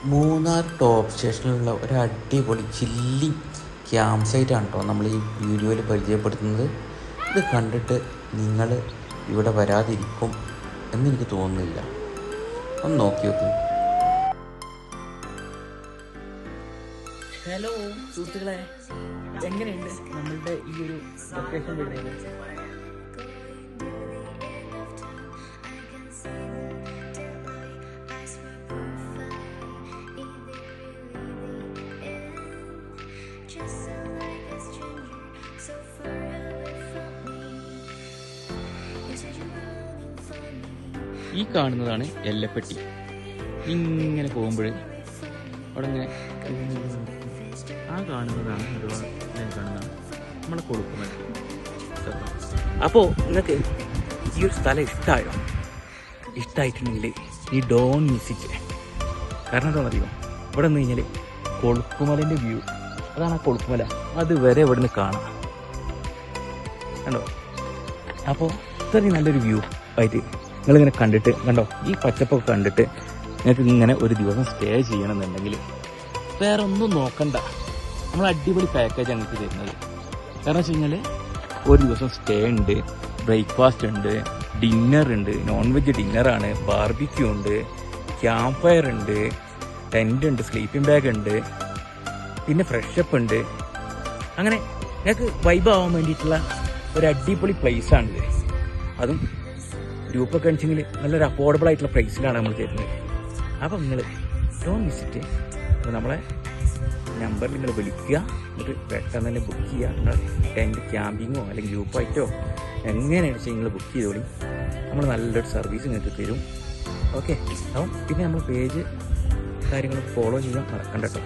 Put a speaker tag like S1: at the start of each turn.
S1: Munnar top സ്റ്റേഷനിലുള്ള ഒരു അടിപൊളി chilli camp സൈറ്റാണ് കേട്ടോ നമ്മൾ ഈ വീഡിയോയിൽ പരിചയപ്പെടുത്തുന്നത്. ഇത് കണ്ടിട്ട് നിങ്ങൾ ഇവിടെ വരാതിരിക്കും എന്നെനിക്ക് തോന്നുന്നില്ല. ഒന്ന് നോക്കി നോക്കൂ.
S2: ഹലോ സുഹൃത്തുക്കളെ, എങ്ങനെയുണ്ട് നമ്മളുടെ ഈ ഒരു ലൊക്കേഷൻ വരുന്നത്? ഈ കാണുന്നതാണ് എല്ലപ്പെട്ടി. ഇങ്ങനെ പോകുമ്പോൾ അവിടെ ഇങ്ങനെ ആ കാണുന്നതാണ് കാണുന്നതാണ് നമ്മളെ കൊടുക്കുന്നത്. അപ്പോൾ നിങ്ങൾക്ക് ഈ ഒരു സ്ഥലം ഇഷ്ടമായോ? ഇഷ്ടമായിട്ടുണ്ടെങ്കിൽ ഈ ഡോൺ മിസ് ഇറ്റ്. കാരണം എന്താണെന്ന് അറിയുമോ? ഇവിടെ നിന്ന് കഴിഞ്ഞാൽ കൊളുക്കുമലൻ്റെ വ്യൂ, അതാണ് ആ കൊളുക്കുമല, അതുവരെ ഇവിടെ നിന്ന് കാണാം. കണ്ടോ? അപ്പോൾ ഇത്രയും നല്ലൊരു വ്യൂ ആയിട്ട് നിങ്ങളിങ്ങനെ കണ്ടിട്ട് കണ്ടോ, ഈ പച്ചപ്പൊക്കെ കണ്ടിട്ട് നിങ്ങൾക്ക് ഇങ്ങനെ ഒരു ദിവസം സ്റ്റേ ചെയ്യണമെന്നുണ്ടെങ്കിൽ വേറെ ഒന്നും നോക്കണ്ട, നമ്മൾ അടിപൊളി പാക്കേജ് ഞങ്ങൾക്ക് തരുന്നത്. കാരണം വെച്ച് കഴിഞ്ഞാൽ ഒരു ദിവസം സ്റ്റേ ഉണ്ട്, ബ്രേക്ക്ഫാസ്റ്റ് ഉണ്ട്, ഡിന്നർ ഉണ്ട്, നോൺ വെജ് ഡിന്നറാണ്, ബാർബിക്യൂ ഉണ്ട്, ക്യാമ്പ് ഫയർ ഉണ്ട്, ടെൻ്റ് ഉണ്ട്, സ്ലീപ്പിംഗ് ബാഗ് ഉണ്ട്, പിന്നെ ഫ്രഷപ്പ് ഉണ്ട്. അങ്ങനെ ഞങ്ങൾക്ക് വൈബ് ആവാൻ വേണ്ടിയിട്ടുള്ള ഒരു അടിപൊളി പ്ലേസാണിത്. അതും ഗ്രൂപ്പൊക്കെ അടിച്ചെങ്കിൽ നല്ലൊരു അഫോർഡബിൾ ആയിട്ടുള്ള പ്രൈസിലാണ് നമ്മൾ തരുന്നത്. അപ്പം നിങ്ങൾ ഡോണ്ട് വിസിറ്റ്. അപ്പോൾ നമ്മളെ നമ്പറിൽ നിങ്ങൾ വിളിക്കുക, എന്നിട്ട് പെട്ടെന്ന് തന്നെ ബുക്ക് ചെയ്യുക. നിങ്ങൾ ടെൻറ്റ് ക്യാമ്പിങ്ങോ അല്ലെങ്കിൽ ഗ്രൂപ്പായിട്ടോ എങ്ങനെയാണെന്ന് വെച്ചാൽ നിങ്ങൾ ബുക്ക് ചെയ്തോളി. നമ്മൾ നല്ലൊരു സർവീസ് നിങ്ങൾക്ക് തരും. ഓക്കെ. അപ്പം പിന്നെ നമ്മൾ പേജ് കാര്യങ്ങൾ ഫോളോ ചെയ്യാൻ മറക്കണ്ട കേട്ടോ.